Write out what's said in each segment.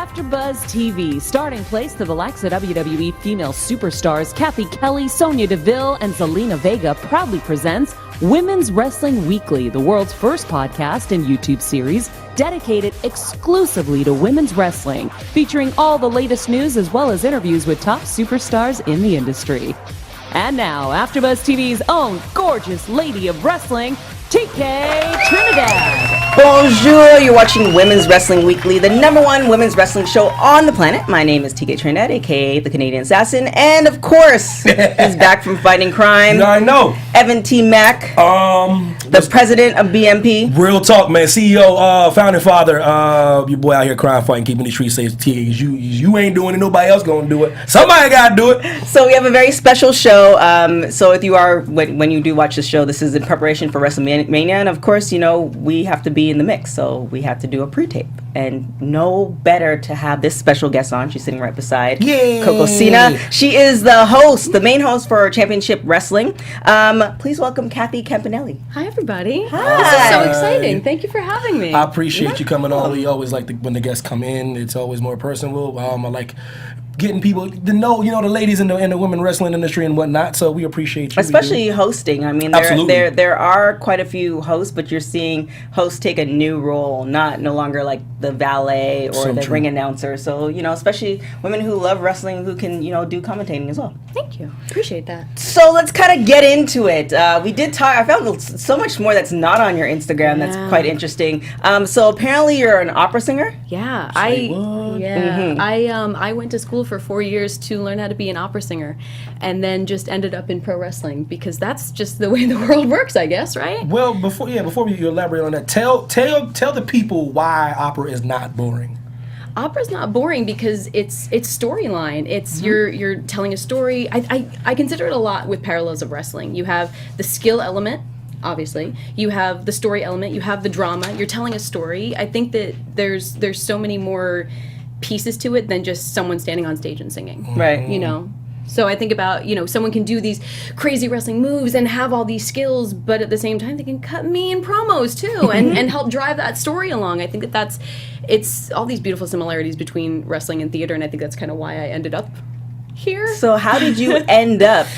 AfterBuzz TV, starting place to the likes of WWE female superstars Kathy Kelly, Sonya Deville, and Zelina Vega proudly presents Women's Wrestling Weekly, the world's first podcast and YouTube series dedicated exclusively to women's wrestling, featuring all the latest news as well as interviews with top superstars in the industry. And now, AfterBuzz TV's own gorgeous lady of wrestling, TK Trinidad. Bonjour, you're watching Women's Wrestling Weekly, the #1 women's wrestling show on the planet. My name is TK Trinidad, aka the Canadian Assassin, and of course, he's back from fighting crime. I know. Evan T. Mack, the president of BMP. Real talk, man. CEO, founding father, your boy out here crime fighting, keeping the streets safe. TK, you ain't doing it, nobody else gonna do it. Somebody gotta do it. So we have a very special show. So if you are, when you do watch the show, this is in preparation for WrestleMania, and of course, you know, we have to be in the mix, so we have to do a pre-tape, and no better to have this special guest on. She's sitting right beside Coco Cena. She is the host, the main host for Championship Wrestling. Please welcome Kathy Campanelli. Hi, everybody. Hi. This is so exciting. Thank you for having me. I appreciate you coming on. We always like when the guests come in. It's always more personal. I like getting people to know, you know, the ladies in the women wrestling industry and whatnot. So we appreciate you. Especially hosting. I mean, there are quite a few hosts, but you're seeing hosts take a new role, no longer like the valet or the ring announcer. So, you know, especially women who love wrestling who can, you know, do commentating as well. Thank you. Appreciate that. So let's kind of get into it. We did talk. I found so much more that's not on your Instagram that's quite interesting. So apparently you're an opera singer? Yeah. Mm-hmm. I went to school for 4 years to learn how to be an opera singer, and then just ended up in pro wrestling because that's just the way the world works, I guess, right? Well, before we elaborate on that, tell the people why opera is not boring. Opera's not boring because it's storyline. It's you're telling a story. I consider it a lot with parallels of wrestling. You have the skill element, obviously. You have the story element. You have the drama. You're telling a story. I think that there's so many more pieces to it than just someone standing on stage and singing. Right. You know? So I think about, you know, someone can do these crazy wrestling moves and have all these skills, but at the same time they can cut me in promos too and help drive that story along. I think it's all these beautiful similarities between wrestling and theater, and I think that's kind of why I ended up here. So how did you end up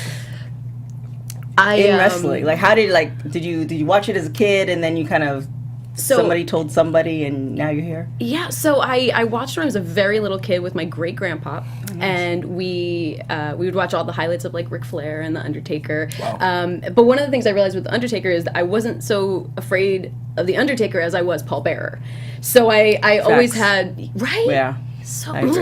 in wrestling? Like, how did you watch it as a kid and then you kind of somebody told somebody and now you're here? Yeah, so I watched when I was a very little kid with my great-grandpa, and we would watch all the highlights of like Ric Flair and The Undertaker. Wow. But one of the things I realized with The Undertaker is that I wasn't so afraid of The Undertaker as I was Paul Bearer. So I always had, right? Yeah. So voice,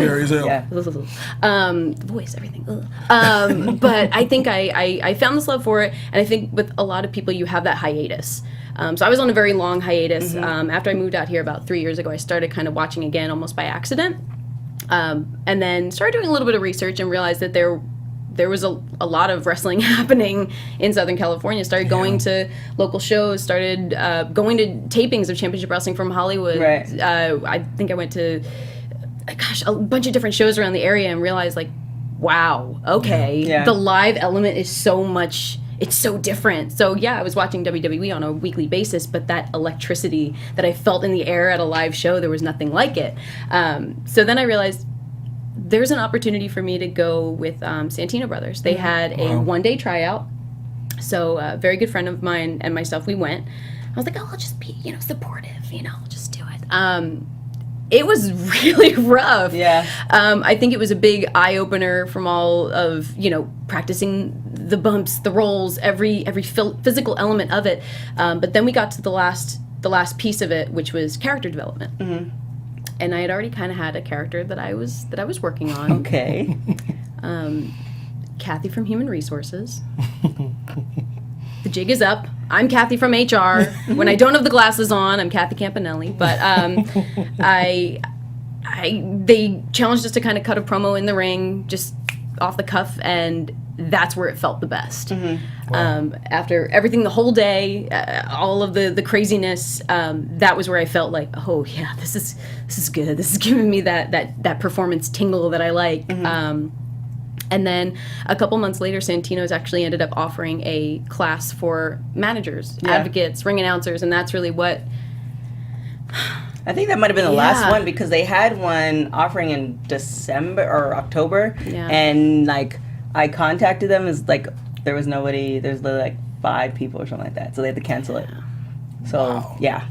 everything. But I think I found this love for it, and I think with a lot of people you have that hiatus. So I was on a very long hiatus. After I moved out here about 3 years ago, I started kind of watching again almost by accident, and then started doing a little bit of research and realized that there was a lot of wrestling happening in Southern California. Started going to local shows, started going to tapings of Championship Wrestling from Hollywood. Right. I think I went to a bunch of different shows around the area and realized, like, wow, okay, the live element is so much, it's so different. So yeah, I was watching WWE on a weekly basis, but that electricity that I felt in the air at a live show, there was nothing like it. So then I realized there's an opportunity for me to go with Santino Brothers. They had a one-day tryout. So a very good friend of mine and myself, we went. I was like, oh, I'll just be, you know, supportive, you know, I'll just do it. It was really rough. Yeah. I think it was a big eye-opener from all of, you know, practicing the bumps, the rolls, every physical element of it. But then we got to the last piece of it, which was character development. And I had already kind of had a character that I was working on. Okay. Kathy from Human Resources. The jig is up. I'm Kathy from HR. When I don't have the glasses on, I'm Kathy Campanelli. But they challenged us to kind of cut a promo in the ring, just off the cuff, and that's where it felt the best. After everything, the whole day, all of the craziness, that was where I felt like, oh yeah, this is good. This is giving me that performance tingle that I like. And then a couple months later, Santino's actually ended up offering a class for managers, advocates, ring announcers, and that's really what I think that might have been the last one because they had one offering in December or October, and like I contacted them. Is like there was nobody. There's like 5 people or something like that, so they had to cancel it. So yeah.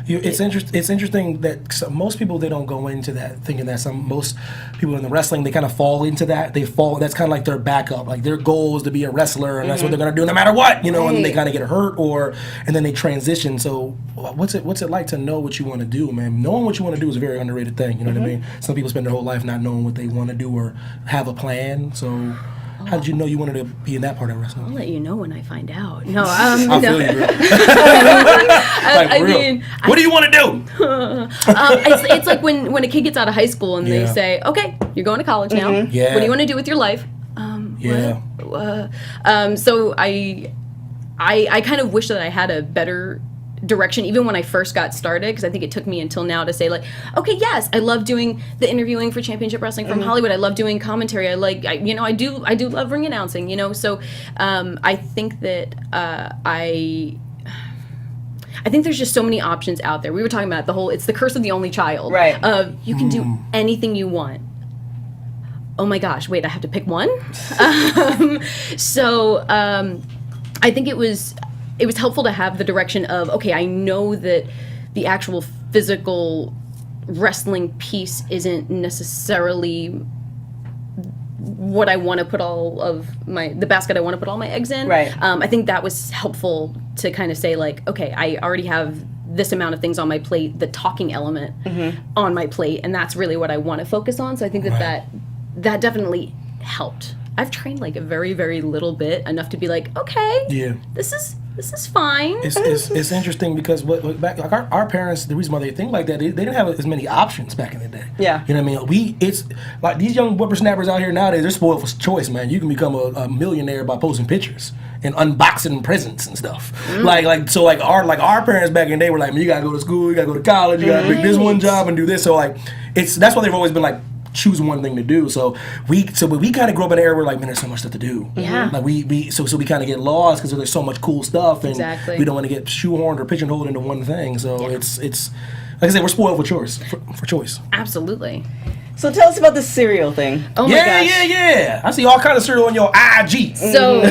It's interesting that most people, they don't go into that thinking that most people in the wrestling, they kind of fall into that. That's kind of like their backup. Like their goal is to be a wrestler, and that's what they're gonna do no matter what, you know. And then they kind of get hurt, and then they transition. So what's it like to know what you want to do, man? Knowing what you want to do is a very underrated thing. You know what I mean? Some people spend their whole life not knowing what they want to do or have a plan. So. How did you know you wanted to be in that part of wrestling? I'll let you know when I find out. No, I no. feel you, bro. I mean, what do you want to do? it's like when a kid gets out of high school and they say, "Okay, you're going to college now. Yeah. What do you want to do with your life?" So I kind of wish that I had a better direction even when I first got started, because I think it took me until now to say like, okay, yes, I love doing the interviewing for Championship Wrestling from Hollywood. I love doing commentary. I do love ring announcing, you know. So I think that I think there's just so many options out there. We were talking about it's the curse of the only child. Right. You can do anything you want. Oh my gosh, wait, I have to pick one? I think it was helpful to have the direction of, okay, I know that the actual physical wrestling piece isn't necessarily what I want to put the basket I want to put all my eggs in. Right. I think that was helpful to kind of say like, okay, I already have this amount of things on my plate, the talking element on my plate, and that's really what I want to focus on. So I think that definitely helped. I've trained like a very, very little bit, enough to be like, okay, this is fine. It's interesting because back like our parents, the reason why they think like that, they didn't have as many options back in the day. Yeah. You know what I mean? It's like these young whippersnappers out here nowadays, they're spoiled for choice, man. You can become a millionaire by posting pictures and unboxing presents and stuff. Our parents back in the day were like, man, you gotta go to school, you gotta go to college, you gotta pick this one job and do this. So like that's why they've always been like, choose one thing to do. So we kind of grew up in an era where like, man, there's so much stuff to do. Yeah. Like we kind of get lost because there's so much cool stuff, and we don't want to get shoehorned or pigeonholed into one thing. So it's like I said, we're spoiled for choice. For choice. Absolutely. So tell us about the cereal thing. Oh my gosh. Yeah. I see all kind of cereal on your IG. So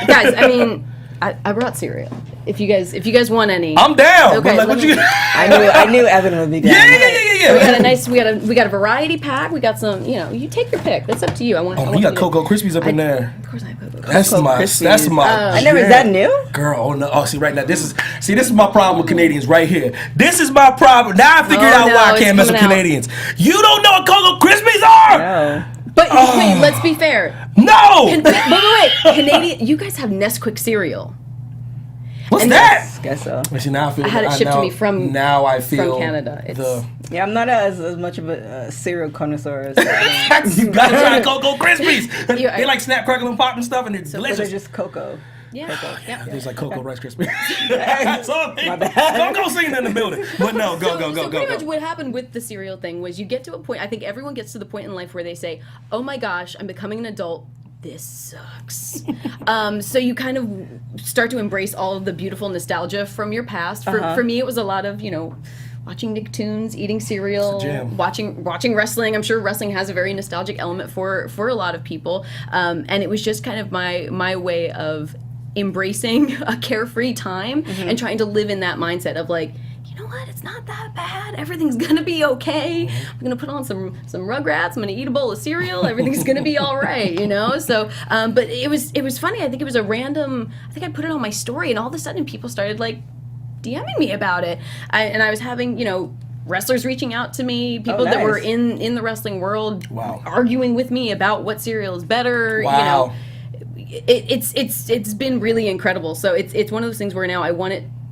guys, I mean, I brought cereal. If you guys want any, I'm down. Okay, but like, what you? I knew Evan would be down. Yeah. We got a variety pack. We got some. You know, you take your pick. That's up to you. You got Cocoa Krispies up in there. Of course I have Cocoa Krispies. That's my. I never. Is that new? Girl, oh no. Oh, see right now. This is my problem with Canadians right here. This is my problem. Now I figured out why I can't mess with Canadians. You don't know what Cocoa Krispies are? No. But wait, let's be fair. No. Wait. Canadian. You guys have Nesquik cereal. What's that? Guess so. See, now I feel. I had it shipped to me from. Now I feel from Canada. Yeah, I'm not as much of a cereal connoisseur as you gotta try Cocoa Krispies. They like snap, crackle, and pop and stuff, and it's delicious. They're just cocoa. Yeah. Yeah, there's like Cocoa Rice Krispies. Don't go singing in the building. But no, go. Pretty much what happened with the cereal thing was you get to a point. I think everyone gets to the point in life where they say, "Oh my gosh, I'm becoming an adult. This sucks." So you kind of start to embrace all of the beautiful nostalgia from your past. For me, it was a lot of, watching Nicktoons, eating cereal, watching wrestling. I'm sure wrestling has a very nostalgic element for a lot of people. And it was just kind of my way of embracing a carefree time and trying to live in that mindset of like, you know what? It's not that bad. Everything's gonna be okay. I'm gonna put on some Rugrats. I'm gonna eat a bowl of cereal. Everything's gonna be all right, So, but it was funny. I think it was a random. I think I put it on my story, and all of a sudden, people started like DMing me about it. And I was having wrestlers reaching out to me, people that were in the wrestling world, arguing with me about what cereal is better. Wow. It's been really incredible. So it's one of those things where now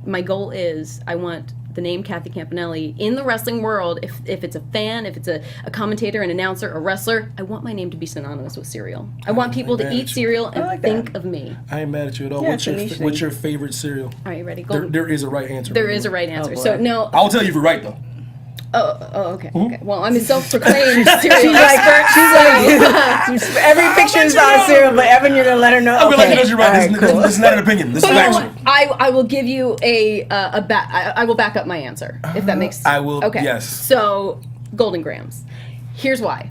my goal is I want the name Kathy Campanelli in the wrestling world. If it's a fan, if it's a commentator, an announcer, a wrestler, I want my name to be synonymous with cereal. I want people to eat cereal and think of me. I ain't mad at you at all. Yeah, What's your favorite cereal? All right, ready? There is a right answer. There is a right answer. So no, I'll tell you if you're right though. Okay. Well, I'm a self-proclaimed cereal expert. She's like, every picture is on cereal, but Evan, you're gonna let her know. I feel like you're right. All This is not an opinion. This is actual. I will give you I will back up my answer if that makes. I will. Okay. Yes. So, Golden Grahams. Here's why.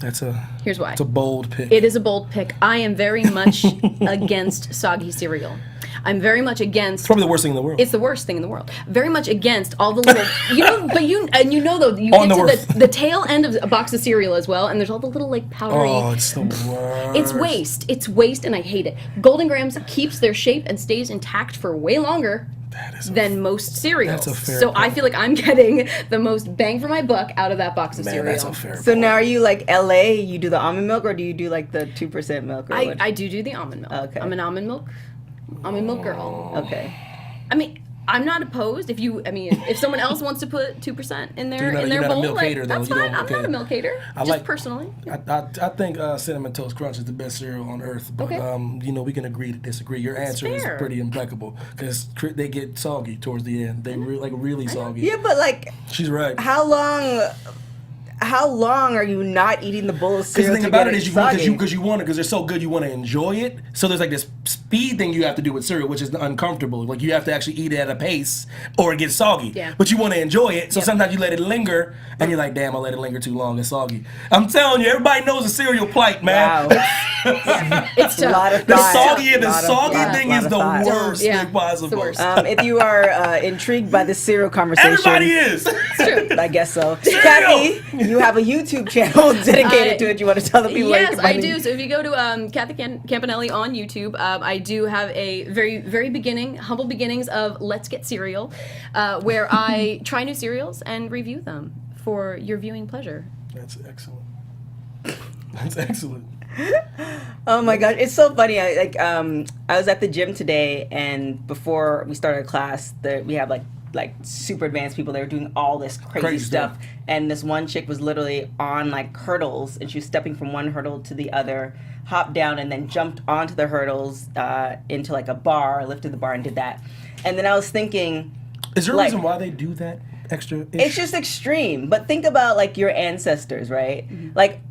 Here's why. It's a bold pick. It is a bold pick. I am very much against soggy cereal. I'm very much against. It's probably the worst thing in the world. It's the worst thing in the world. Very much against all the little, though, you get to the tail end of a box of cereal as well, and there's all the little like powdery. Oh, it's the worst. It's waste. It's waste, and I hate it. Golden Grahams keeps their shape and stays intact for way longer than most cereals. That's a fair so point. I feel like I'm getting the most bang for my buck out of that box of cereal. That's a fair So point. now are you like LA? You do the almond milk, or do you do like the 2% milk? Or what? I do the almond milk. Okay. I'm an almond milk girl. Okay. I mean, I'm not opposed. If someone else wants to put 2% in their You're not a bowl, milk hater, though. that's You fine. don't- I'm not a milk hater. Just personally. I think Cinnamon Toast Crunch is the best cereal on earth. But we can agree to disagree. Your answer is fair. pretty impeccable because they get soggy towards the end. They really soggy. Yeah, but like, She's right. how long are you not eating the bowl of Because cereal? the thing to about get it is because they're so good, you want to enjoy it. So there's like this speed thing you have to do with cereal, which is uncomfortable. Like you have to actually eat it at a pace, or it gets soggy. Yeah. But you want to enjoy it, so sometimes you let it linger, and you're like, damn, I let it linger too long. It's soggy. I'm telling you, everybody knows the cereal plight, man. Wow. It's a lot of The thought. soggy thing is the worst Yeah, thing possible. it's the worst. If you are intrigued by the cereal conversation, Everybody is. I guess so. Kathy, you have a YouTube channel dedicated to it. You want to tell the people? Yes, I do. So if you go to Kathy Campanelli on YouTube, I do have a very, very humble beginnings of Let's Get Cereal, where I try new cereals and review them for your viewing pleasure. That's excellent. That's excellent. Oh my gosh, it's so funny. I was at the gym today, and before we started class, we have like super advanced people. They were doing all this crazy stuff, and this one chick was literally on like hurdles, and she was stepping from one hurdle to the other, hopped down, and then jumped onto the hurdles into like a bar, lifted the bar, and did that. And then I was thinking, is there a reason why they do that extra? It's just extreme. But think about like your ancestors, right? Mm-hmm. Like,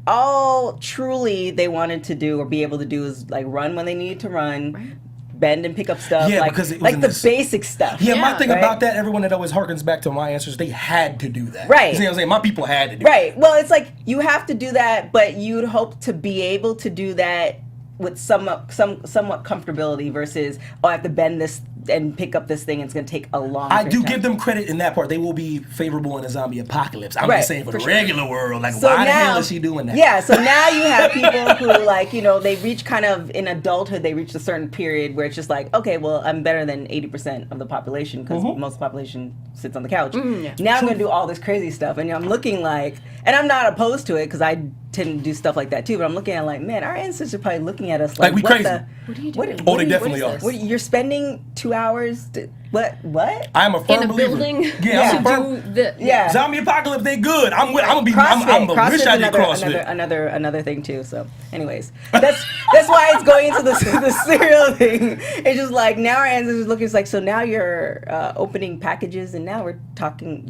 all truly they wanted to do or be able to do is like run when they needed to run, bend and pick up stuff. Yeah, like, because it was like the this basic stuff. Yeah, my thing about that, everyone that always harkens back to my answers, they had to do that. Right. You see what I'm saying? My people had to do that. Well, it's like you have to do that, but you'd hope to be able to do that with somewhat comfortability versus, I have to bend this and pick up this thing, and it's going to take a long time. I do give them credit in that part. They will be favorable in a zombie apocalypse. I'm just saying for the regular world, like, why the hell is she doing that? Yeah, so now you have people who, like, they reach kind of, in adulthood, they reach a certain period where it's just like, okay, well, I'm better than 80% of the population because most of the population sits on the couch. Now I'm going to do all this crazy stuff, and I'm looking like, and I'm not opposed to it because I tend to do stuff like that too, but I'm looking at like, man, our ancestors are probably looking at us like we crazy. What are you doing? They definitely are. You're spending 2 hours what? I'm a firm in a believer. Building yeah, I'm a firm, zombie apocalypse, they good. I'm gonna be. I'm wish I did CrossFit. Another thing too. So, anyways, that's why it's going into the cereal thing. It's just like now our ancestors looking. It's like, so now you're opening packages, and now we're talking.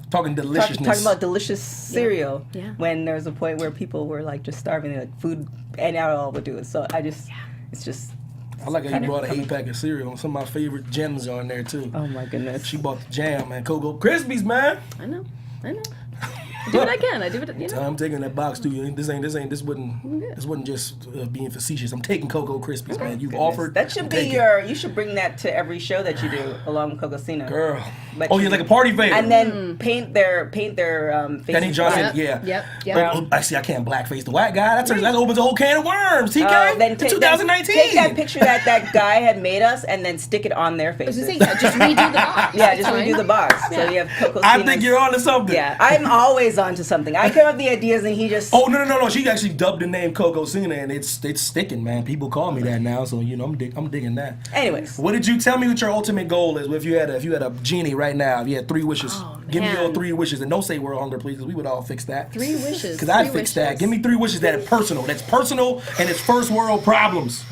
Talking deliciousness. Talking about delicious cereal. Yeah. When there was a point where people were like just starving, they're like food, and now all would do it. So it's just. I like how you brought an 8-pack of cereal. Some of my favorite gems are in there too. Oh my goodness. She bought the jam, man. Cocoa Krispies, man. I know. I do what I can. I do it. I'm taking that box too. This wouldn't just being facetious. I'm taking Cocoa Krispies, man. You've offered. That should be you should bring that to every show that you do along with Cocosina. Girl. Like like a party favor. And then paint their faces. Kenny Johnson, Yep. Actually, I can't blackface the white guy. That opens a whole can of worms. TK. Then 2019. Take that picture that guy had made us, and then stick it on their faces. Just redo the box. Yeah, just redo the box. So you have Cocosina. I think you're onto something. Yeah, I'm always onto something. I come up with the ideas, and he just. Oh no! She actually dubbed the name Cocosina, and it's sticking, man. People call me that now, so I'm digging that. Anyways, what did you tell me? What your ultimate goal is? If you had a genie right now, if you had 3 wishes, give me your 3 wishes, and don't say world hunger, please, because we would all fix that. 3 wishes. Because I'd fix that. Give me 3 wishes that are personal. That's personal, and it's first world problems.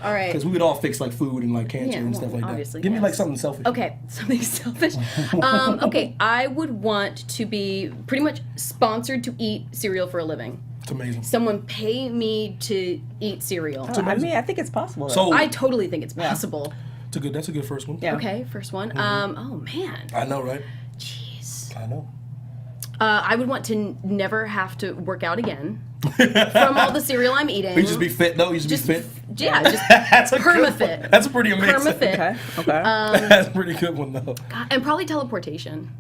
All right. Because we would all fix like food and like cancer and stuff like obviously, that. Give me like yes. something selfish. Okay, something selfish. Okay, I would want to be pretty much sponsored to eat cereal for a living. It's amazing. Someone pay me to eat cereal. I mean, I think it's possible. Though. So I totally think it's possible. that's a good first one. Yeah. Okay, first one. Mm-hmm. Oh man. I know, right? Jeez. I know. I would want to never have to work out again from all the cereal I'm eating. You just be fit though. You just be fit. Yeah, just That's a good perma-fit. one. That's pretty amazing. Perma-fit. Okay. That's a pretty good one though. And probably teleportation.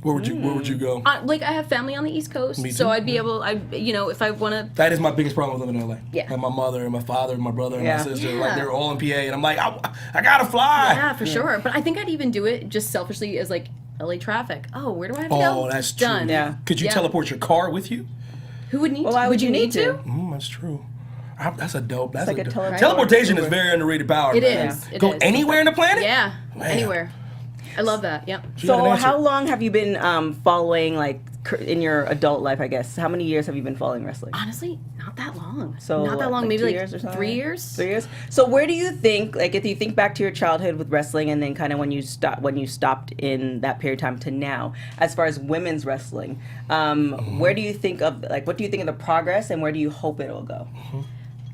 Where would you go? Like I have family on the East Coast, Me so too. I'd be able. If I want to. That is my biggest problem with living in LA. Yeah. And my mother and my father and my brother and Yeah. my sister, Yeah. like they're all in PA, and I'm like, I gotta fly. Yeah, for sure. But I think I'd even do it just selfishly as like LA traffic. Oh, where do I have to go? Oh, that's true. Done. Yeah. Could you Yeah. teleport your car with you? Who would need Well, to? why would you need to? That's true. That's a dope. That's like a a dope. teleport. Teleportation is very underrated power. It man. is. It Go is. anywhere in the planet. Yeah, Man. anywhere. I love that. Yep. She got an So answer. how long have you been following, like, in your adult life, I guess? How many years have you been following wrestling? Honestly, not that long. So not that long. like Maybe 2 like years or something? 3 years. 3 years. So where do you think, like, if you think back to your childhood with wrestling, and then kind of when you stopped in that period of time to now, as far as women's wrestling, where do you think of, like, what do you think of the progress, and where do you hope it'll go?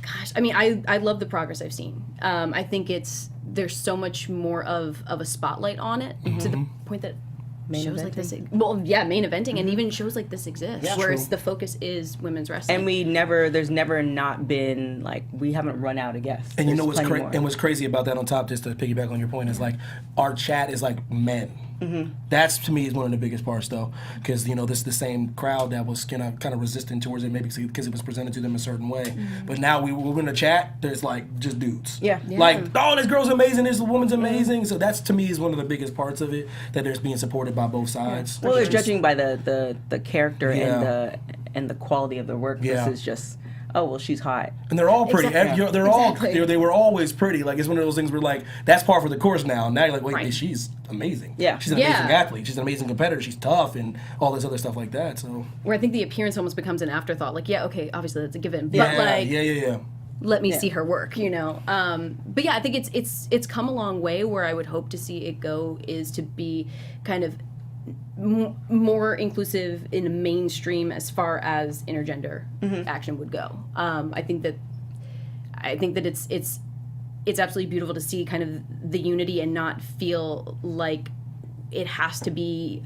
Gosh, I mean, I love the progress I've seen. I think there's so much more of a spotlight on it to the point that shows like this. Well, yeah, main eventing, and even shows like this exist, Yeah. whereas True. the focus is women's wrestling. And there's never not been, like, we haven't run out of guests. And you know There's what's plenty more. and what's crazy about that on top, just to piggyback on your point, is like our chat is like men. That's to me is one of the biggest parts though, because this is the same crowd that was kind of resistant towards it, maybe because it was presented to them a certain way. But now we're in the chat. There's like just dudes. Yeah. Like, oh, this girl's amazing. This woman's amazing. So that's to me is one of the biggest parts of it, that there's being supported by both sides. Well, they're judging by the character Yeah. and the quality of their work Yeah. versus just, oh, well, she's hot. And they're all pretty. Exactly. They're all. Exactly. They were always pretty. Like, it's one of those things where like that's par for the course now. Now you're like, wait, Right. she's amazing. Yeah. She's an Yeah. amazing athlete. She's an amazing competitor. She's tough and all this other stuff like that. So where I think the appearance almost becomes an afterthought. Like, yeah, okay, obviously that's a given, but yeah, like, yeah. let me see her work, But yeah, I think it's come a long way. Where I would hope to see it go is to be kind of more inclusive in the mainstream as far as intergender action would go. I think that it's absolutely beautiful to see kind of the unity and not feel like it has to be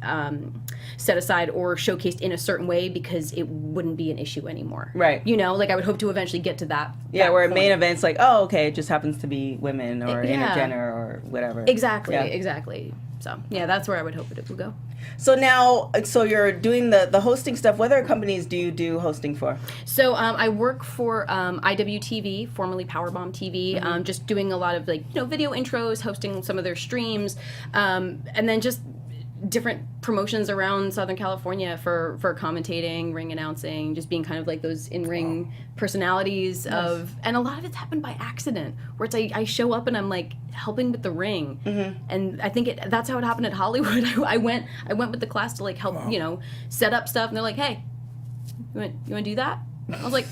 set aside or showcased in a certain way because it wouldn't be an issue anymore. Right. Like I would hope to eventually get to that. Yeah, that where point. main events like, oh, okay, it just happens to be women or Yeah. intergender or whatever. Exactly. Yeah. Exactly. So yeah, that's where I would hope it would go. So now, you're doing the hosting stuff. What other companies do you do hosting for? So I work for IWTV, formerly Powerbomb TV, just doing a lot of video intros, hosting some of their streams, and then just different promotions around Southern California for commentating, ring announcing, just being kind of like those in-ring personalities of, and a lot of it's happened by accident, where it's I show up and I'm like helping with the ring, and I think that's how it happened at Hollywood. I went with the class to help set up stuff, and they're like, hey, you want to do that? I was like,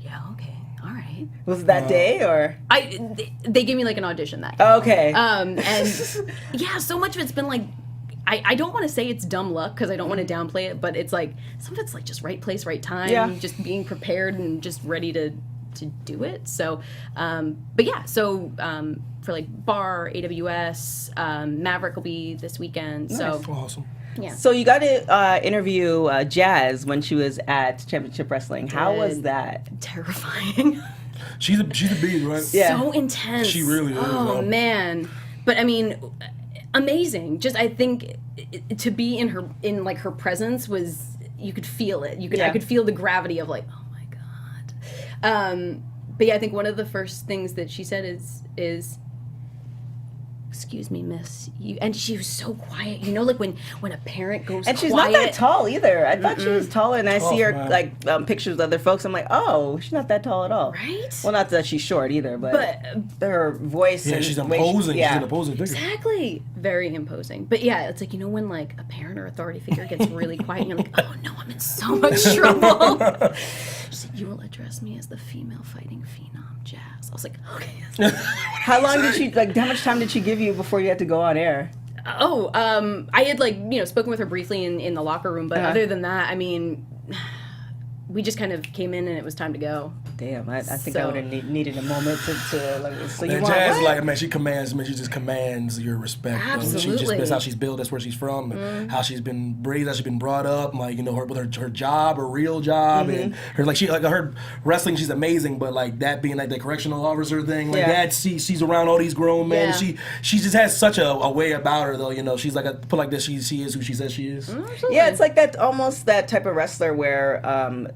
yeah, okay, all right. Was it that day or? They gave me an audition that day. Okay. And yeah, so much of it's been I don't want to say it's dumb luck because I don't want to downplay it, but it's some of it's just right place, right time, Yeah. just being prepared and just ready to do it. So, but yeah, so for Bar, AWS, Maverick will be this weekend. So Awesome. yeah. So you got to interview Jazz when she was at Championship Wrestling. How was that? Terrifying. She's a beast, right? Yeah. So intense. She really is, Oh man. man. But I mean, amazing. Just I think to be in her presence was, you could feel it. I could feel the gravity of oh my god. But yeah, I think one of the first things that she said is excuse me, miss. And she was so quiet. When a parent goes And she's quiet. not that tall either. I thought she was taller, and I see her man. pictures of other folks. I'm like, oh, she's not that tall at all. Right? Well, not that she's short either, but her voice. Yeah, and she's the way imposing. yeah. She's an imposing figure. Exactly. Very imposing. But yeah, it's when a parent or authority figure gets really quiet and you're like, oh no, I'm in so much trouble. She's like, he will address me as the female fighting phenom, Jazz. I was like, okay. How long did she, like, how much time did she give you before you had to go on air? Oh, I had, like, you know, spoken with her briefly in the locker room, but other than that, I mean, we just kind of came in and it was time to go. Damn, I think I would have needed a moment to like. So you and want Jazz, what? like, man, she just commands your respect. Absolutely. That's how she's built. That's where she's from. And how she's been raised. How she's been brought up. Like, you know, with her job, her real job, and her her wrestling. She's amazing. But like that being like the correctional officer thing, like that. She's around all these grown men. Yeah. She just has such a way about her, though. You know, she's like put like this. She is who she says she is. Absolutely. Yeah, it's like that, almost that type of wrestler where.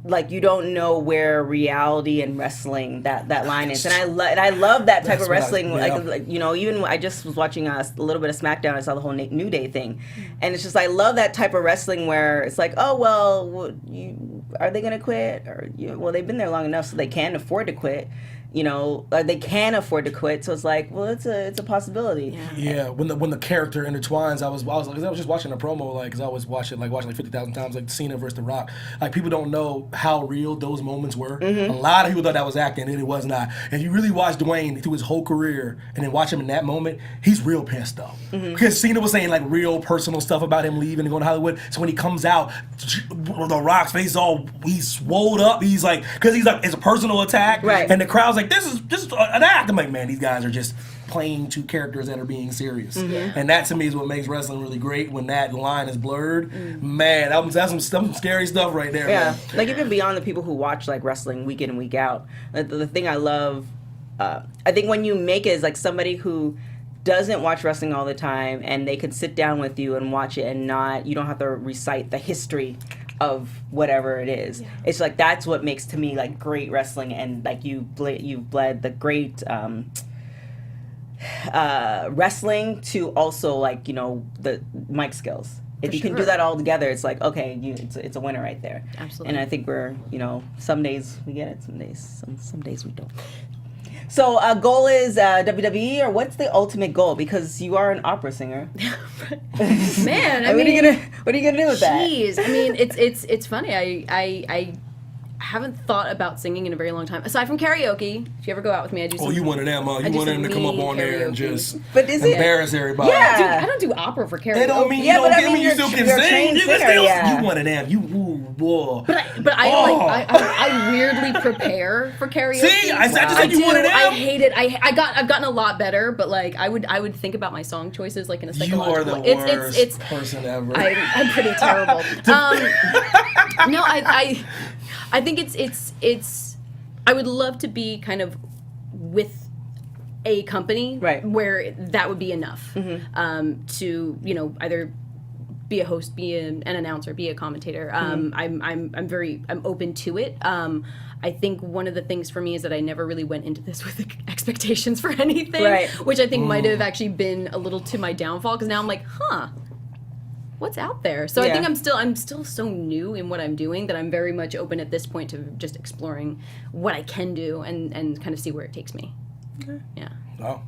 Like you don't know where reality and wrestling that line is, and I love that type of wrestling. Like you know, even I just was watching a little bit of SmackDown. I saw the whole New Day thing, and it's just I love that type of wrestling where it's like, oh well, are they gonna quit? Or well, they've been there long enough, so they can afford to quit. You know, they can afford to quit, so it's like, well, it's a possibility. Yeah, when the character intertwines, I was just watching a promo, like, 'cause I always watch it like 50,000 times, like Cena versus The Rock. Like, people don't know how real those moments were. A lot of people thought that was acting, and it was not. And you really watch Dwayne through his whole career, and then watch him in that moment, he's real pissed though, because Cena was saying like real personal stuff about him leaving and going to Hollywood. So when he comes out, The Rock's face he's swole up. He's like, because he's like, it's a personal attack, right? And the crowd's like, this is an act. I'm like, man, these guys are just playing two characters that are being serious. And that to me is what makes wrestling really great, when that line is blurred. Man, that's some scary stuff right there. Yeah, man. like even beyond the people who watch like wrestling week in and week out, the thing I love, I think when you make it is like somebody who doesn't watch wrestling all the time, and they could sit down with you and watch it, and you don't have to recite the history of whatever it is. Yeah. It's like that's what makes to me like great wrestling, and like you've bled the great wrestling to also like, you know, the mic skills. If you can do that all together, it's like, okay, it's a winner right there. Absolutely. And I think we're, you know, some days we get it, some days we don't. So goal is WWE, or what's the ultimate goal? Because you are an opera singer. Man, I mean, what are you gonna do with that? Jeez, I mean, it's funny. I haven't thought about singing in a very long time. Aside from karaoke, if you ever go out with me, I do. Oh, you wanted them, huh? You wanted them to come up on there and just embarrass everybody. Yeah, dude, I don't do opera for karaoke. They don't mean you still can sing. You wanted them. But I weirdly prepare for karaoke. See, I just said you wanted them. I hate it. I've gotten a lot better, but like I would think about my song choices like in a psychological way. You are the worst person ever. I'm pretty terrible. No, I think it's I would love to be kind of with a company where that would be enough to, you know, either be a host, be an announcer, be a commentator. I'm open to it. I think one of the things for me is that I never really went into this with expectations for anything, which I think might have actually been a little to my downfall, because now I'm like, what's out there? So I think I'm still so new in what I'm doing that I'm very much open at this point to just exploring what I can do and kind of see where it takes me. Okay. Yeah. Oh.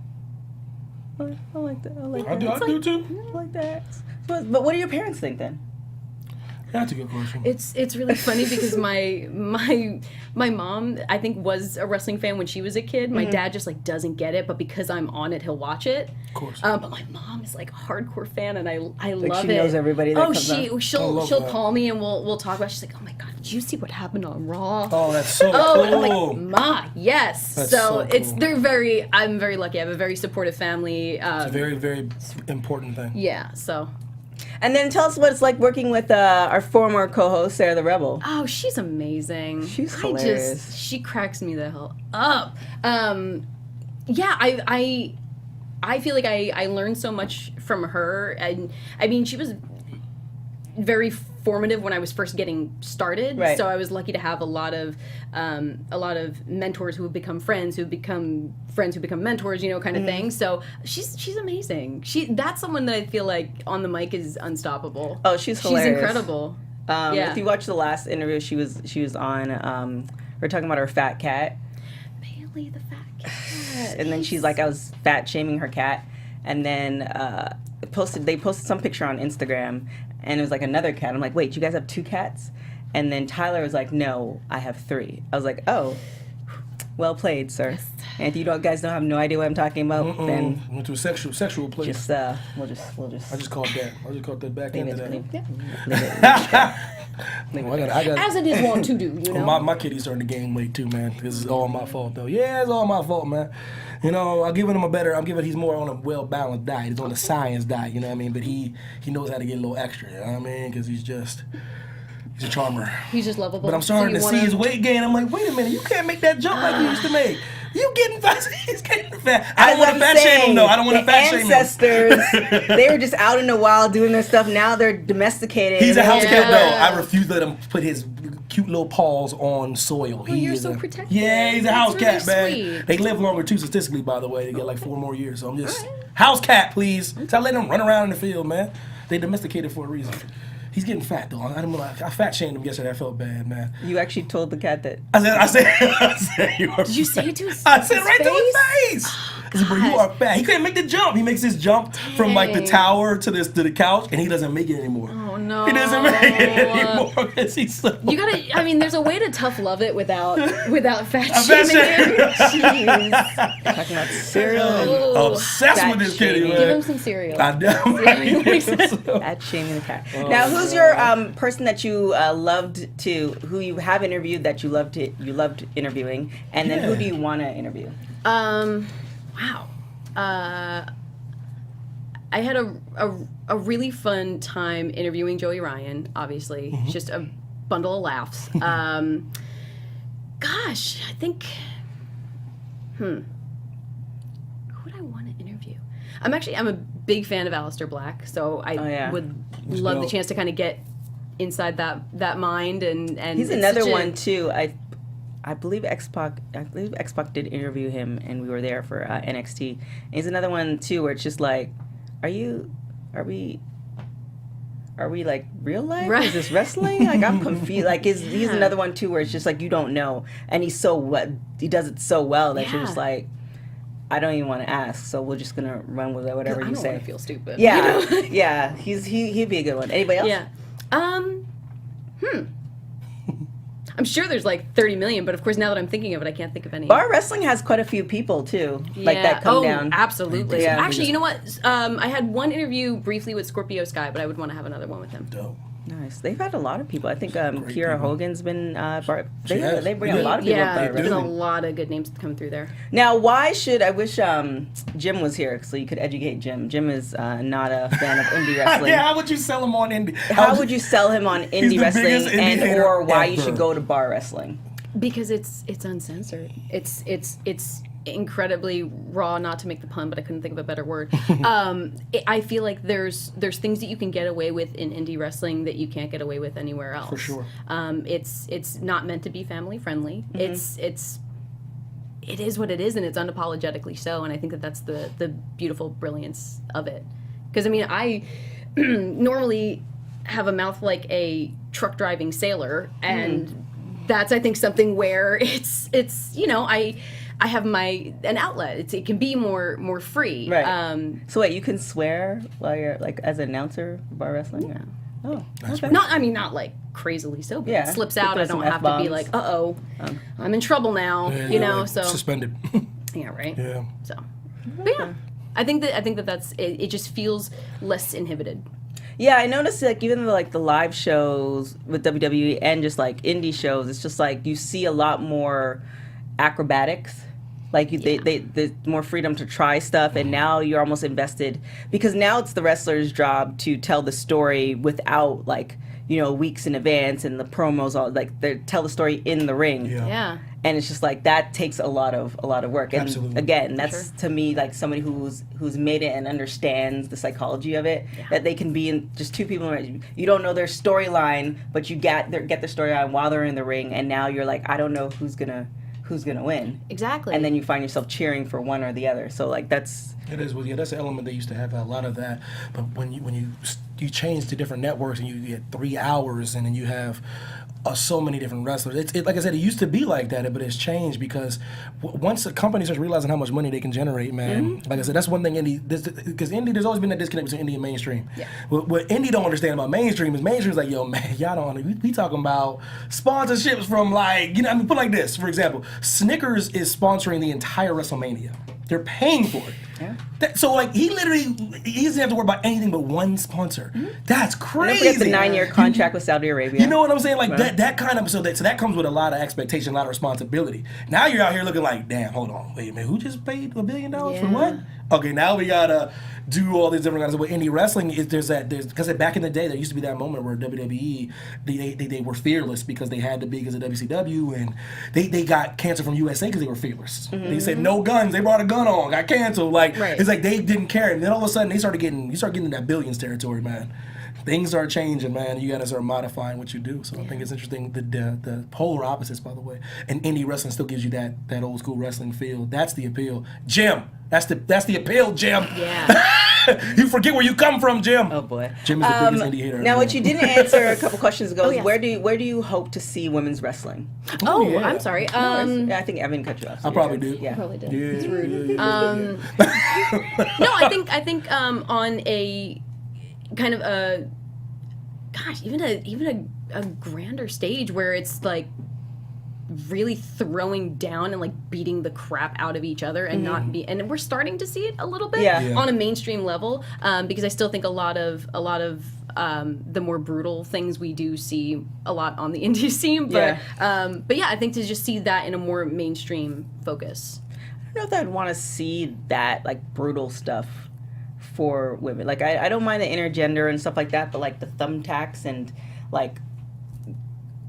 I like that. I do too. I like that. But what do your parents think then? That's a good question. It's really funny because my mom, I think, was a wrestling fan when she was a kid. My dad just like doesn't get it, but because I'm on it, he'll watch it. Of course. But my mom is like a hardcore fan, and I like love she it. knows everybody that comes on. She'll call me and we'll talk about it. She's like, oh my god, did you see what happened on Raw? Oh, that's so cool. And I'm like, Ma, yes. That's so cool. I'm very lucky. I have a very supportive family. It's a very, very important thing. Yeah. So. And then tell us what it's like working with our former co-host, Sarah the Rebel. Oh, she's amazing. She's hilarious. She cracks me the hell up. Yeah, I feel like I learned so much from her. And I mean, she was very formative when I was first getting started. Right. So I was lucky to have a lot of mentors who have become friends, who become friends, who become mentors, you know, kind of thing. So she's amazing. That's someone that I feel like on the mic is unstoppable. Oh, she's hilarious. She's incredible. If you watch the last interview she was on, we're talking about her fat cat. Bailey the fat cat. And then she's like, I was fat shaming her cat, and then they posted some picture on Instagram, and it was like another cat. I'm like, wait, you guys have two cats? And then Tyler was like, no, I have 3. I was like, oh, well played, sir. Yes. And if you guys don't have no idea what I'm talking about, then went to a sexual place. Just we'll just. I just caught that. I just caught that back into that. As it is wont to do, you know. My kitty's starting to gain weight too, man. This is all my fault, though. Yeah, it's all my fault, man. You know, he's more on a well-balanced diet. He's on a science diet, you know what I mean? But he knows how to get a little extra, you know what I mean? Because he's a charmer. He's just lovable. But I'm starting to see his weight gain. I'm like, wait a minute, you can't make that jump like you used to make. You getting fat? He's getting fat. I don't want to fat shame him, though. I don't want to fat shame him. Ancestors, they were just out in the wild doing their stuff. Now they're domesticated. He's a house cat, though. I refuse to let him put his cute little paws on soil. Well, you're so protective. Yeah, he's a house really cat, man. sweet. They live longer, too, statistically, by the way. They get like 4 more years. So I'm just, house cat, please. Stop letting him run around in the field, man. They domesticated for a reason. He's getting fat though. I fat shamed him yesterday. I felt bad, man. You actually told the cat that. I said you are. Did you say it to his I said right face? to his face. I said, bro, you are fat. He couldn't make the jump. He makes this jump from like the tower to the couch, and he doesn't make it anymore. Oh no. He doesn't make it anymore because he's so. You gotta. I mean, there's a way to tough love it without fat shaming him. Jeez. Talking about cereal. Obsessed with this kitty, man. Give him some cereal. I know. That's shaming the cat. Now, who's your person that you who you have interviewed that you loved interviewing, and then who do you want to interview? Wow. I had a really fun time interviewing Joey Ryan. Obviously, just a bundle of laughs. Gosh, I think. Who would I want to interview? I'm a big fan of Aleister Black, so I would love the chance to kind of get inside that mind and he's another one too. I believe X-Pac did interview him, and we were there for NXT. And he's another one too, where it's just like, are we like real life? Right. Is this wrestling? Like I'm confused. Like he's another one too, where it's just like you don't know, and he does it so well that you're just like, I don't even want to ask, so we're just gonna run with whatever you say. I don't want to feel stupid. Yeah, you know? yeah. He'd be a good one. Anybody else? Yeah. I'm sure there's like 30 million, but of course now that I'm thinking of it, I can't think of any. Bar wrestling has quite a few people too, like that come down. Absolutely. Yeah. Actually, you know what? I had one interview briefly with Scorpio Sky, but I would want to have another one with him. Dope. Nice. They've had a lot of people. I think Kiera Hogan's been. They bring a Yeah. lot of people. Yeah, up there's there. a lot of good names coming through there. Now, why should I wish Jim was here so you could educate Jim? Jim is not a fan of indie wrestling. Yeah, how would you sell him on indie? How would you sell him on indie the wrestling, biggest indie and hater or why you ever. should go to bar wrestling? Because it's uncensored. It's incredibly raw. Not to make the pun, but I couldn't think of a better word. I feel like there's things that you can get away with in indie wrestling that you can't get away with anywhere else. For sure. It's not meant to be family friendly. It is what it is, and it's unapologetically so. And I think that's the beautiful brilliance of it. Because I mean, I normally have a mouth like a truck driving sailor, and that's I think something where it's I have an outlet. It can be more free. Right. So wait, you can swear while you're like as an announcer for bar wrestling? Yeah. Oh, okay. Not like crazily so, but it slips out. I don't have to be like, I'm in trouble now. Yeah, so suspended. yeah, right. Yeah. So, but yeah, I think that's it. It just feels less inhibited. Yeah, I noticed like even the live shows with WWE and just like indie shows, it's just like you see a lot more acrobatics. Like there's more freedom to try stuff, and now you're almost invested because now it's the wrestler's job to tell the story without like weeks in advance and the promos all like they tell the story in the ring. Yeah. And it's just like that takes a lot of work. And Absolutely. again, that's to me like somebody who's made it and understands the psychology of it. Yeah. That they can be in just two people. You don't know their storyline, but you get their storyline while they're in the ring, and now you're like, I don't know who's gonna win. Exactly. And then you find yourself cheering for one or the other. So like that's. It is. Well, yeah, that's an element they used to have a lot of that. But when you you change to different networks and you get 3 hours and then you have so many different wrestlers. Like I said, it used to be like that, but it's changed because once the company starts realizing how much money they can generate, man. Like I said, that's one thing because indie, there's always been that disconnect between indie and mainstream. Yeah. What indie don't understand about mainstream is like, yo, man, y'all don't. We talking about sponsorships from like, I mean, put it like this. For example, Snickers is sponsoring the entire WrestleMania. They're paying for it. Yeah. So like he doesn't have to worry about anything but one sponsor. That's crazy. And don't forget the 9-year contract with Saudi Arabia. You know what I'm saying? Like that kind of so that comes with a lot of expectation, a lot of responsibility. Now you're out here looking like, damn, hold on, wait a minute, who just paid $1 billion for what? Okay, now we gotta do all these different kinds of with indie wrestling. There's because back in the day there used to be that moment where WWE they were fearless because they had to be because of WCW and they got canceled from USA because they were fearless. They said no guns. They brought a gun on, got canceled. Like it's like they didn't care, and then all of a sudden you start getting in that billions territory, man. Things are changing, man. You gotta start modifying what you do. So I think it's interesting. The polar opposites, by the way, and indie wrestling still gives you that old school wrestling feel. That's the appeal, Jim. That's the appeal, Jim. Yeah. You forget where you come from, Jim. Oh boy. Jim is the biggest indie hater. Now, what you didn't answer a couple questions ago is where do you hope to see women's wrestling? I'm sorry. Yeah, I think Evan cut you off. So I probably do. Yeah, probably did. Yeah. It's rude. No, I think on a kind of a even a grander stage where it's like really throwing down and like beating the crap out of each other and and we're starting to see it a little bit on a mainstream level because I still think a lot of the more brutal things we do see a lot on the indie scene, but yeah, I think to just see that in a more mainstream focus. I don't know if I'd want to see that like brutal stuff for women. Like I don't mind the intergender and stuff like that, but like the thumbtacks and like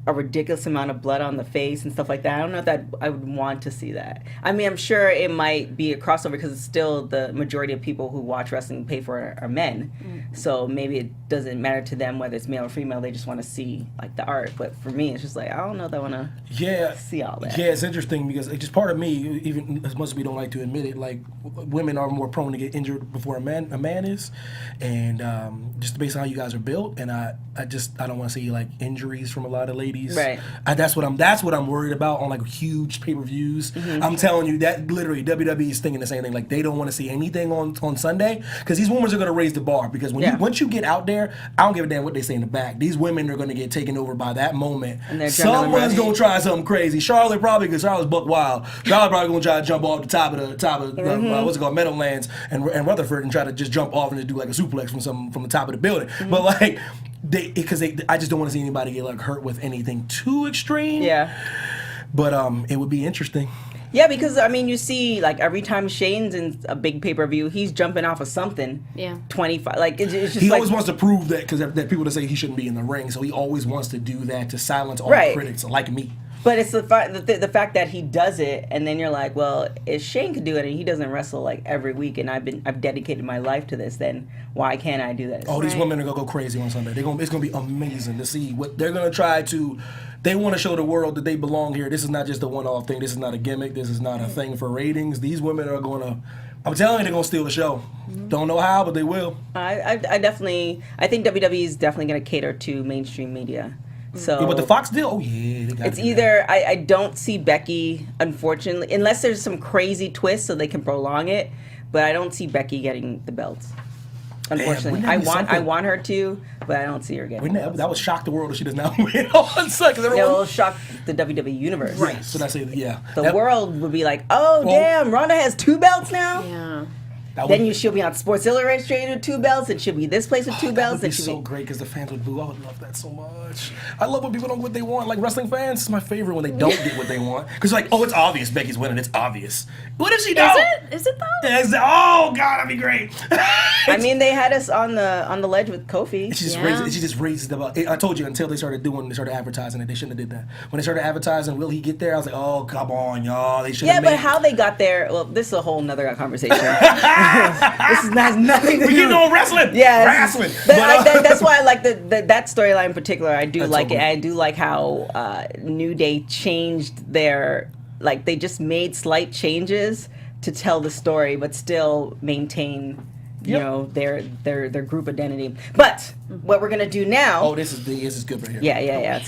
a ridiculous amount of blood on the face and stuff like that. I don't know if that I would want to see that. I mean, I'm sure it might be a crossover because it's still the majority of people who watch wrestling pay for it are men. So maybe it doesn't matter to them whether it's male or female. They just want to see like the art. But for me, it's just like I don't know if I want to see all that. Yeah, it's interesting because it's just part of me. Even as much as we don't like to admit it, like women are more prone to get injured before a man is, and just based on how you guys are built, and I don't want to see like injuries from a lot of ladies. Right. That's what I'm worried about on like huge pay-per-views. I'm telling you that literally WWE is thinking the same thing. Like they don't want to see anything on Sunday because these women are going to raise the bar because once you get out there, I don't give a damn what they say in the back. These women are going to get taken over by that moment. And someone's going to try something crazy. Charlotte probably because Charlotte's buck wild. Charlotte probably going to try to jump off the top of what's it called, Meadowlands and Rutherford and try to just jump off and just do like a suplex from the top of the building. But like. I just don't want to see anybody get like hurt with anything too extreme. Yeah. But it would be interesting. Yeah, because I mean, you see, like every time Shane's in a big pay-per-view, he's jumping off of something. Yeah. 25, like it's just. He always wants to prove that because that people that say he shouldn't be in the ring, so he always wants to do that to silence all critics like me. But it's the fact that he does it, and then you're like, well, if Shane could do it, and he doesn't wrestle like every week, and I've dedicated my life to this, then why can't I do this? Oh, these women are gonna go crazy on Sunday. It's gonna be amazing to see what they're gonna try to. They want to show the world that they belong here. This is not just a one-off thing. This is not a gimmick. This is not a thing for ratings. These women are gonna. I'm telling you, they're gonna steal the show. Don't know how, but they will. I think WWE is definitely gonna cater to mainstream media. So, yeah, but the Fox deal, oh yeah, they got it's either I don't see Becky, unfortunately, unless there's some crazy twist so they can prolong it. But I don't see Becky getting the belts. Unfortunately, I want her to, but I don't see her getting. That would shock the world if she does not win on Sunday. It will shock the WWE universe. Right. So that's it. Yeah. The world would be like, oh damn, Ronda has 2 belts now. Yeah. Then she'll be on Sports Illustrated with 2 belts, and she'll be this place with 2 belts. That would be so great because the fans would boo. I would love that so much. I love when people don't get what they want. Like wrestling fans, it's my favorite when they don't get what they want. Because like, oh, it's obvious Becky's winning. It's obvious. What if she don't? Is it though? Oh God, that'd be great. I mean, they had us on the ledge with Kofi. She just raised it up. I told you until they started advertising it. They shouldn't have did that. When they started advertising, will he get there? I was like, oh come on, y'all. They should. Yeah, but how they got there? Well, this is a whole nother conversation. This has nothing to do. We getting on wrestling. Yeah, wrestling. That's why I like that storyline in particular. I do like it. I do like how New Day changed their they just made slight changes to tell the story, but still maintain you know, their group identity. But what we're gonna do now? Oh, this is good right here. Yeah.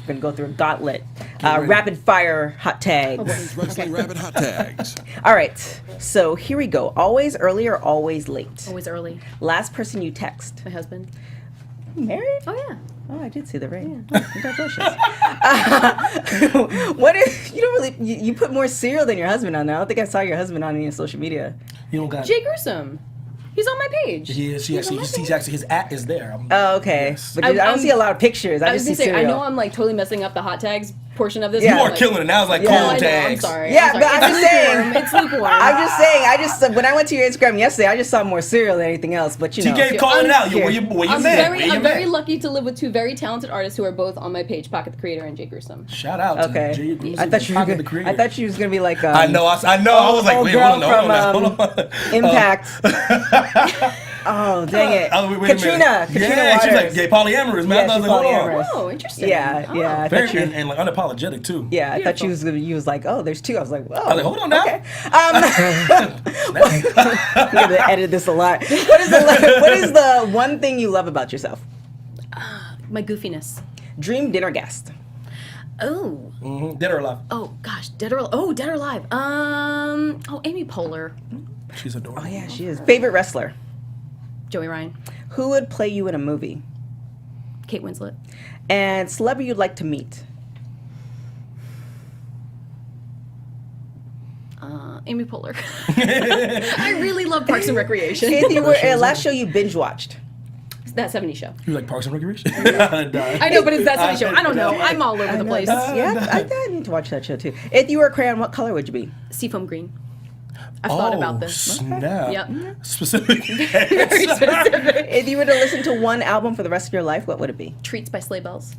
We're gonna go through a gauntlet, rapid fire hot tags. Wrestling rapid hot tags. All right, so here we go. Always early or always late? Always early. Last person you text? My husband. Married? Oh yeah. Oh, I did see the ring. Yeah. Congratulations. What if you don't really you put more cereal than your husband on there? I don't think I saw your husband on any social media. You don't got. Jay Gruesome. He's on my page. He's actually his at is there. Oh, okay. Yes. But I don't see a lot of pictures. I was just see gonna say, cereal. I know I'm like totally messing up the hot tags portion of this. You Yeah. are like, killing it. Now it's like Yeah. cold I know, I'm tags. sorry. Yeah, I'm but sorry. I'm just saying. It's lukewarm. I'm just saying. I just when I went to your Instagram yesterday, I just saw more cereal than anything else. But you know, TK calling it out. Where you I'm man? I'm very lucky to live with two very talented artists who are both on my page, Pocket the Creator and Jay Gruesome. Shout out okay. to Jay Gruesome. I thought you were Pocket gonna, the Creator. I thought you was gonna be like. I know. I was like, wait, girl hold on. from Impact. Oh, dang it. Wait a Katrina minute. Yeah, Waters. she's like gay polyamorous, man. Yeah, I was she's like, hold polyamorous. on. Oh, interesting. Yeah. I thought Very, you. and like unapologetic too. Yeah, I thought you was like, oh, there's two. I was like, oh. I was like, hold on now. Okay. I'm gonna edit this a lot. What is the one thing you love about yourself? My goofiness. Dream dinner guest. Oh. Mm-hmm. Dead or alive? Oh gosh, dead or alive. Amy Poehler, She's adorable. Oh yeah, she is. Favorite wrestler. Joey Ryan, Who would play you in a movie? Kate Winslet. And celebrity you'd like to meet. Amy Poehler. I really love Parks and Recreation. If you were last show you binge watched. That 70s show. You like Parks and Recreation? I know, but it's that 70s show. I don't know. I'm all over the place. Yeah, I need to watch that show too. If you were a crayon, what color would you be? Seafoam green. I've thought about this. Snap. Yep. Specific. Very specific. If you were to listen to one album for the rest of your life, what would it be? Treats by Sleigh Bells.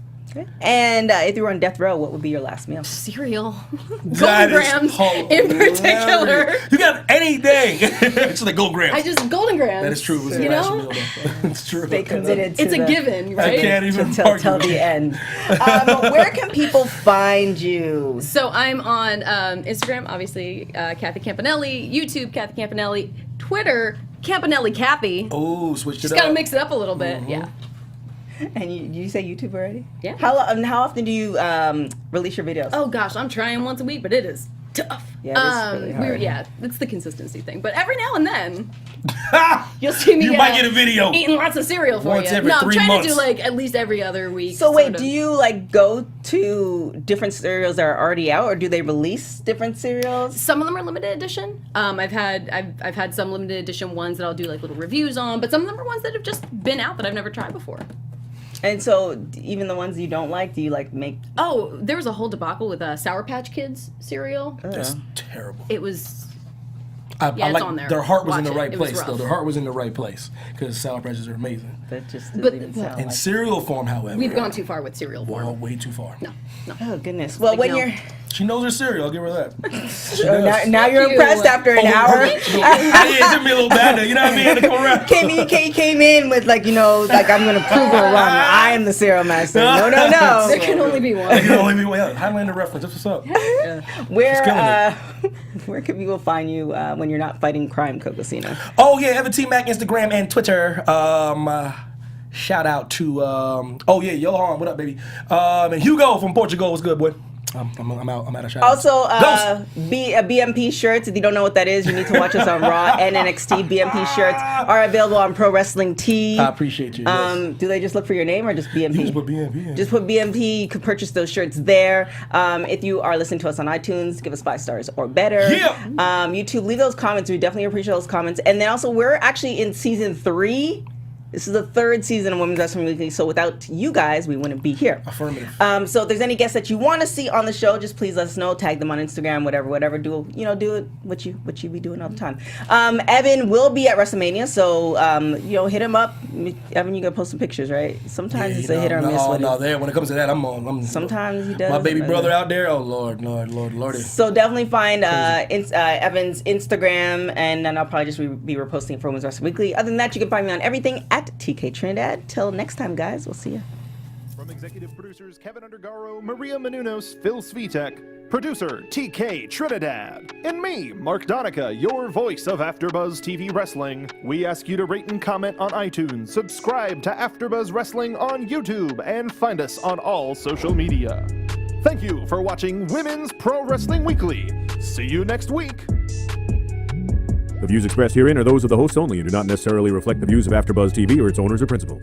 And if you were on death row, what would be your last meal? Cereal. That Golden is Grams in particular. hilarious. You got anything. It's like Gold Grams. Golden Grams. That is true. It was You your last know? meal, though. It's true. They committed to It's a the- given, I right? can't even Till argue with the you. end. Where can people find you? So I'm on Instagram, obviously, Kathy Campanelli, YouTube, Kathy Campanelli, Twitter, Campanelli Kathy. Oh, switch it Just up. gotta mix it up a little bit. Yeah. And you say YouTube already? Yeah. How often do you release your videos? Oh gosh, I'm trying once a week, but it is tough. Yeah, it is really hard. It's the consistency thing. But every now and then, you'll see me. You might get a video. Eating lots of cereal for Once you. every No, I'm 3 trying months. to do like at least every other week. So wait, sort of. do you like go to different cereals that are already out, or do they release different cereals? Some of them are limited edition. I've had some limited edition ones that I'll do like little reviews on, but some of them are ones that have just been out that I've never tried before. And so even the ones you don't like, do you like make? Oh, there was a whole debacle with Sour Patch Kids cereal. That's terrible. It was. I it's like on there. their heart was in Watch the it. right It was place, though. rough. Their heart was in the right place because Sour Patches are amazing. That just doesn't But- even sound In like. cereal form, however, We've gone too far with cereal form. well, way too far. No. Oh goodness. Well, Like, when no. you're She knows her cereal. I'll give her that. She oh, does. now you're you. impressed after an hour. It took me a little bad there. You know what I mean? To come around. Came in with like like I'm gonna prove her wrong. I am the cereal master. No. There can only be one. You can only be Highlander reference. That's what's up. Where can people find you when you're not fighting crime, Cocosina? Oh yeah, Evan T Mac, Instagram and Twitter. Shout out to Yellow Horn. What up, baby? And Hugo from Portugal. What's good, boy? I'm out. I'm out of shout. Also, BMP shirts. If you don't know what that is, you need to watch us on Raw and NXT. BMP shirts are available on Pro Wrestling Tee. I appreciate you. Yes. Do they just look for your name or just BMP? You just put BMP in. Just put BMP. You can purchase those shirts there. If you are listening to us on iTunes, give us 5 stars or better. Yeah. YouTube, leave those comments. We definitely appreciate those comments. And then also, we're actually in season 3. This is the 3rd season of Women's Wrestling Weekly, so without you guys, we wouldn't be here. Affirmative. So if there's any guests that you want to see on the show, just please let us know. Tag them on Instagram, whatever. Do it what you be doing all the time. Evan will be at WrestleMania, so hit him up. Evan, you gotta post some pictures, right? Sometimes it's a hit or miss. When it comes to that, I'm Sometimes he does. my baby brother out there. Oh Lordy. So definitely find Evan's Instagram, and then I'll probably just be reposting for Women's Wrestling Weekly. Other than that, you can find me on everything at TK Trinidad. Till next time, guys. We'll see you. From executive producers Kevin Undergaro, Maria Menounos, Phil Svitek, producer TK Trinidad, and me, Mark Donica, your voice of AfterBuzz TV Wrestling. We ask you to rate and comment on iTunes, subscribe to AfterBuzz Wrestling on YouTube, and find us on all social media. Thank you for watching Women's Pro Wrestling Weekly. See you next week. The views expressed herein are those of the hosts only and do not necessarily reflect the views of AfterBuzz TV or its owners or principals.